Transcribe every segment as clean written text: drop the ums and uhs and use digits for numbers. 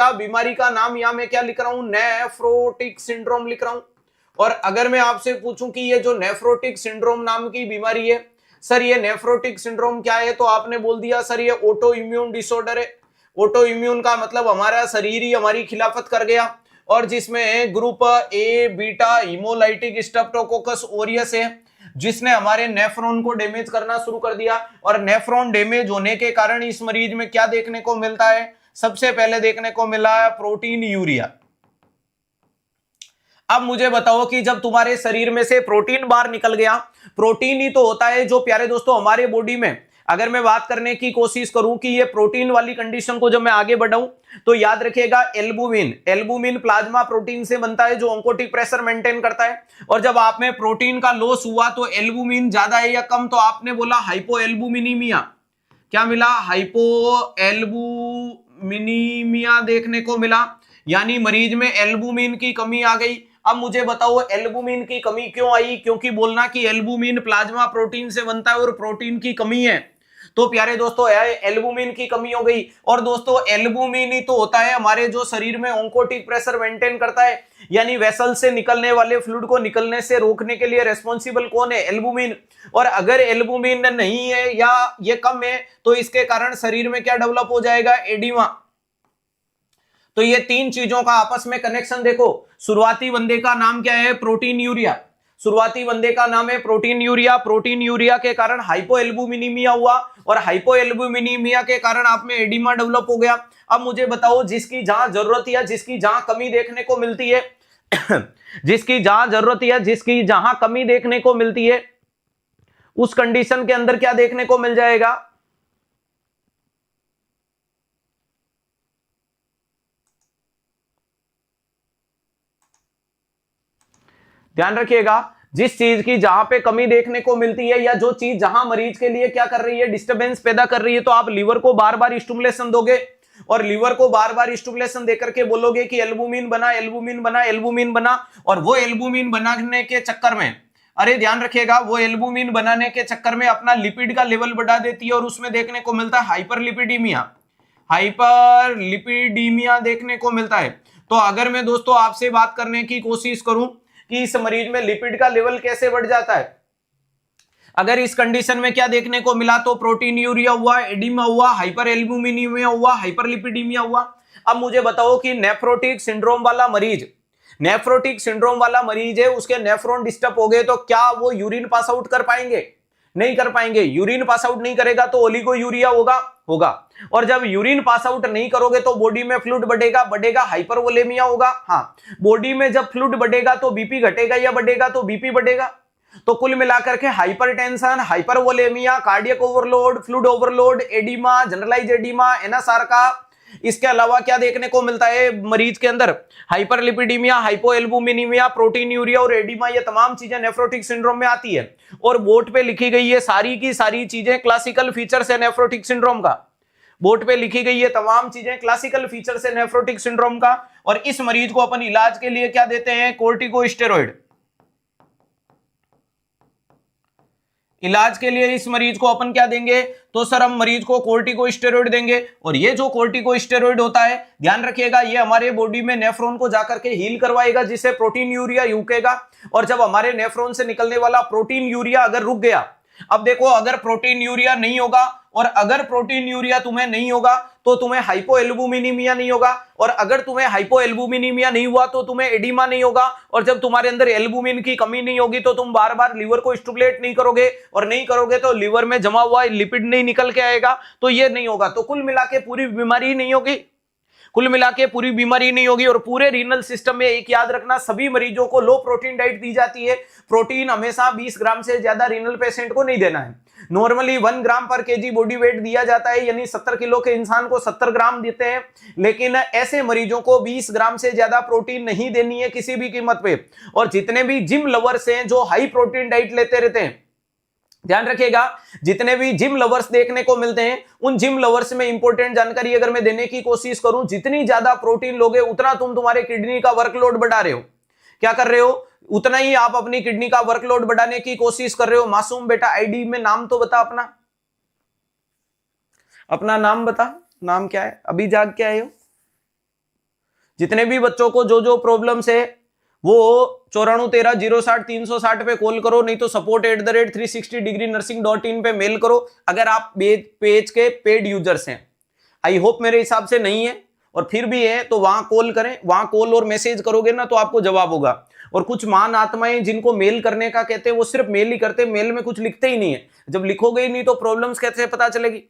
रखिएगा, बीमारी का नाम यहां मैं क्या लिख रहा हूं, नेफ्रोटिक सिंड्रोम लिख रहा हूं। और अगर मैं आपसे पूछूं कि ये जो नेफ्रोटिक सिंड्रोम नाम की बीमारी है, सर ये नेफ्रोटिक सिंड्रोम क्या है, तो आपने बोल दिया सर ये ऑटो इम्यून डिसऑर्डर है। ऑटो इम्यून का मतलब हमारा शरीर ही हमारी खिलाफत कर गया, और जिसमें group A beta haemolytic Streptococcus Orius है, जिसने हमारे नेफ्रॉन को डैमेज करना शुरू कर दिया। और नेफ्रॉन डैमेज होने के कारण इस मरीज में क्या देखने को मिलता है, सबसे पहले देखने को मिला है प्रोटीन यूरिया। अब मुझे बताओ कि जब तुम्हारे शरीर में से प्रोटीन बाहर निकल गया, प्रोटीन ही तो होता है जो प्यारे दोस्तों हमारे बॉडी में, अगर मैं बात करने की कोशिश करूं कि ये प्रोटीन वाली कंडीशन को जब मैं आगे बढ़ाऊं, तो याद रखिएगा एल्बुमिन, एल्बुमिन प्लाज्मा प्रोटीन से बनता है जो ऑन्कोटिक प्रेशर मेंटेन करता है। और जब आप में प्रोटीन का लॉस हुआ तो एल्बुमिन ज्यादा है या कम, तो आपने बोला हाइपो एल्बुमिनीमिया। क्या मिला, हाइपो एल्बुमिनीमिया देखने को मिला, यानी मरीज में एल्बुमिन की कमी आ गई। अब मुझे बताओ एल्बुमिन की कमी क्यों आई, क्योंकि बोलना कि एल्बुमिन प्लाज्मा प्रोटीन से बनता है और प्रोटीन की कमी है, तो प्यारे दोस्तों एल्बुमिन की कमी हो गई। और दोस्तों एल्बुमिन ही तो होता है हमारे जो शरीर में ऑन्कोटिक प्रेशर मेंटेन करता है, यानी वेसल से निकलने वाले फ्लूइड को निकलने से रोकने के लिए रेस्पॉन्सिबल कौन है, एल्बुमिन। और अगर एल्बुमिन नहीं है या ये कम है, तो इसके कारण शरीर में क्या डेवलप हो जाएगा, एडिमा। तो ये तीन चीजों का आपस में कनेक्शन देखो। शुरुआती बंदे का नाम क्या है, प्रोटीन यूरिया, शुरुआती बंदे का नाम है प्रोटीन यूरिया। प्रोटीन यूरिया के कारण हाइपोएल्बुमिनीमिया हुआ, और हाइपोएल्बुमिनीमिया के कारण आप में एडिमा डेवलप हो गया। अब मुझे बताओ जिसकी जहां जरूरत है, जिसकी जहां कमी देखने को मिलती है जिसकी जहां जरूरत है, जिसकी जहां कमी देखने को मिलती है, उस कंडीशन के अंदर क्या देखने को मिल जाएगा, ध्यान रखिएगा, जिस चीज की जहां पे कमी देखने को मिलती है, या जो चीज जहां मरीज के लिए क्या कर रही है, डिस्टरबेंस पैदा कर रही है, तो आप लीवर को बार बार स्टिमुलेशन दोगे, और लीवर को बार बार स्टिमुलेशन देकर के बोलोगे कि एल्बुमिन बना, एल्बुमिन बना, एल्बुमिन बना। और वो एल्बुमिन बनाने के चक्कर में, अरे ध्यान रखिएगा, वो एल्बुमिन बनाने के चक्कर में अपना लिपिड का लेवल बढ़ा देती है, और उसमें देखने को मिलता है हाइपरलिपिडीमिया, हाइपरलिपिडीमिया देखने को मिलता है। तो अगर मैं दोस्तों आपसे बात करने की कोशिश करूं कि इस मरीज में लिपिड का लेवल कैसे बढ़ जाता है, अगर इस कंडीशन में क्या देखने को मिला, तो प्रोटीन यूरिया हुआ, एडिमा हुआ, हाइपर एल्बुमिनीमिया हुआ, हाइपरलिपिडीमिया हुआ। अब मुझे बताओ कि नेफ्रोटिक सिंड्रोम वाला मरीज, नेफ्रोटिक सिंड्रोम वाला मरीज है, उसके नेफ्रॉन डिस्टर्ब हो गए, तो क्या वो यूरिन पास आउट कर पाएंगे, नहीं कर पाएंगे। यूरिन पास आउट नहीं करेगा तो ओलिगोयूरिया होगा। और जब यूरिन पास आउट नहीं करोगे तो बॉडी में फ्लूइड बढ़ेगा, हाइपरवोलेमिया होगा। हाँ, बॉडी में जब फ्लूइड बढ़ेगा तो बीपी घटेगा, या बढ़ेगा तो बीपी बढ़ेगा। तो कुल मिलाकर के hypertension, hypervolaemia, cardiac overload, fluid overload, oedema, generalise oedema, anasarca का, इसके अलावा क्या देखने को मिलता है मरीज के अंदर, हाइपरलिपिडीमिया, हाइपोएल्बुमिनीमिया, प्रोटीन यूरिया और एडिमा, ये तमाम चीजें नेफ्रोटिक सिंड्रोम में आती है। और बोर्ड पे लिखी गई है सारी की सारी चीजें क्लासिकल फीचर्स है नेफ्रोटिक सिंड्रोम का, बोर्ड पे लिखी गई है तमाम चीजें क्लासिकल फीचर्स है नेफ्रोटिक सिंड्रोम का। और इस मरीज को अपन इलाज के लिए क्या देते हैं, कोर्टिकोस्टेरॉइड। इलाज के लिए इस मरीज को अपन क्या देंगे, तो सर हम मरीज को कोर्टिकोस्टेरॉइड देंगे। और ये जो कोर्टिकोस्टेरॉइड होता है, ध्यान रखिएगा, ये हमारे बॉडी में नेफ्रॉन को जाकर के हील करवाएगा, जिसे प्रोटीन यूरिया रुकेगा। और जब हमारे नेफ्रॉन से निकलने वाला प्रोटीन यूरिया अगर रुक गया, अब देखो अगर प्रोटीन यूरिया नहीं होगा, और अगर प्रोटीन यूरिया तुम्हें नहीं होगा तो तुम्हें हाइपोएल्बुमिनीमिया नहीं होगा, और अगर तुम्हें हाइपोएल्बुमिनीमिया नहीं हुआ तो तुम्हें एडिमा नहीं होगा। और जब तुम्हारे अंदर एल्बुमिन की कमी नहीं होगी तो तुम बार बार लीवर को स्टिमुलेट नहीं करोगे, और नहीं करोगे तो लीवर में जमा हुआ लिपिड नहीं निकल के आएगा, तो ये नहीं होगा। तो कुल मिला के पूरी बीमारी नहीं होगी, कुल मिला के पूरी बीमारी नहीं होगी। और पूरे रीनल सिस्टम में एक याद रखना, सभी मरीजों को लो प्रोटीन डाइट दी जाती है। प्रोटीन हमेशा 20 ग्राम से ज्यादा रीनल पेशेंट को नहीं देना है। नॉर्मली 1 ग्राम पर केजी बॉडी वेट दिया जाता है, यानी 70 किलो के इंसान को 70 ग्राम देते हैं। लेकिन ऐसे मरीजों को 20 ग्राम से ज्यादा प्रोटीन नहीं देनी है किसी भी कीमत पे। और जितने भी जिम लवर्स हैं जो हाई प्रोटीन डाइट लेते रहते हैं, ध्यान रखिएगा, जितने भी जिम लवर्स देखने को मिलते हैं, उन जिम लवर्स में इंपॉर्टेंट जानकारी अगर मैं देने की कोशिश करूं, जितनी ज्यादा प्रोटीन लोगे उतना तुम तुम्हारे किडनी का वर्कलोड बढ़ा रहे हो। क्या कर रहे हो, उतना ही आप अपनी किडनी का वर्कलोड बढ़ाने की कोशिश कर रहे हो। मासूम बेटा आईडी में नाम तो बता, अपना नाम बता, नाम क्या है, अभी जाग के आए हो? जितने भी बच्चों को जो जो प्रॉब्लम्स है वो 9413060360 पे कॉल करो, नहीं तो support@360degreenursing.in पे मेल करो अगर आप पेज के पेड यूजर्स हैं। आई होप मेरे हिसाब से नहीं है, और फिर भी है तो वहां कॉल करें, वहां कॉल और मैसेज करोगे ना तो आपको जवाब होगा। और कुछ महान आत्माएं जिनको मेल करने का कहते हैं वो सिर्फ मेल ही करते हैं, मेल में कुछ लिखते ही नहीं है। जब लिखोगे ही नहीं तो प्रॉब्लम्स कैसे पता चलेगी।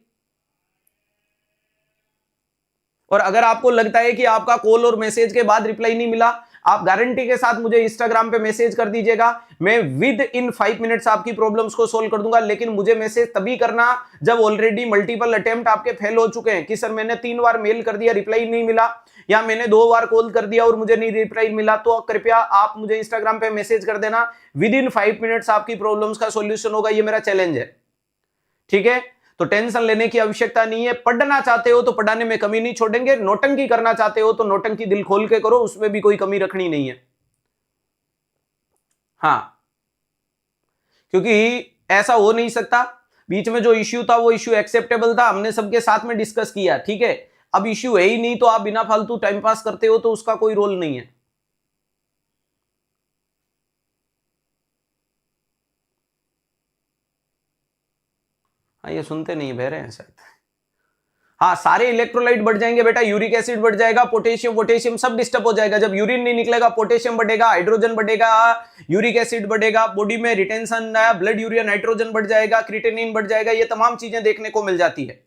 और अगर आपको लगता है कि आपका कॉल और मैसेज के बाद रिप्लाई नहीं मिला, आप गारंटी के साथ मुझे इंस्टाग्राम पे मैसेज कर दीजिएगा, मैं विद इन 5 मिनट्स आपकी प्रॉब्लम्स को सोल्व कर दूंगा। लेकिन मुझे मैसेज तभी करना जब ऑलरेडी मल्टीपल अटेम्प्ट आपके फेल हो चुके हैं कि सर मैंने 3 बार मेल कर दिया, रिप्लाई नहीं मिला, या मैंने 2 बार कॉल कर दिया और मुझे नहीं रिप्लाई मिला, तो कृपया आप मुझे इंस्टाग्राम पे मैसेज कर देना। विद इन 5 मिनट्स आपकी प्रॉब्लम्स का सॉल्यूशन होगा, ये मेरा चैलेंज है। ठीक है, तो टेंशन लेने की आवश्यकता नहीं है। पढ़ना चाहते हो तो पढ़ाने में कमी नहीं छोड़ेंगे, नौटंकी करना चाहते हो तो नौटंकी दिल खोल के करो, उसमें भी कोई कमी रखनी नहीं है। हाँ, क्योंकि ऐसा हो नहीं सकता, बीच में जो इश्यू था वो इश्यू एक्सेप्टेबल था, हमने सबके साथ में डिस्कस किया। ठीक है, अब इश्यू है ही नहीं तो आप बिना फालतू टाइम पास करते हो तो उसका कोई रोल नहीं है। हाँ, ये सुनते नहीं बह रहे हैं शायद। हाँ, सारे इलेक्ट्रोलाइट बढ़ जाएंगे बेटा, यूरिक एसिड बढ़ जाएगा, पोटेशियम सब डिस्टर्ब हो जाएगा। जब यूरिन नहीं निकलेगा पोटेशियम बढ़ेगा, हाइड्रोजन बढ़ेगा, यूरिक एसिड बढ़ेगा, बॉडी में रिटेंशन, ब्लड यूरिया नाइट्रोजन बढ़ जाएगा, क्रिएटिनिन बढ़ जाएगा, ये तमाम चीजें देखने को मिल जाती है।